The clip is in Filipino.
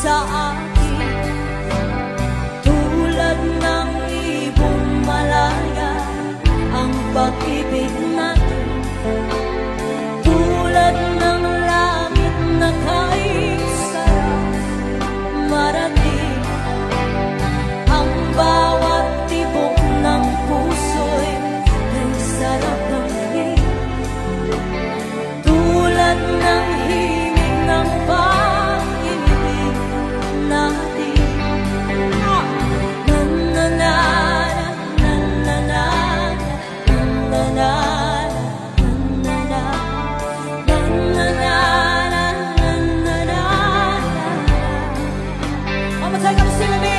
sa akin, tulad ng ibong malaya ang pag-ibig natin, tulad ng langit na kahit sarap marating. Ang bawat tibok ng puso'y ay sarap ng hingin, tulad ng himig ng pag-ibig natin. One more time, come sing with me.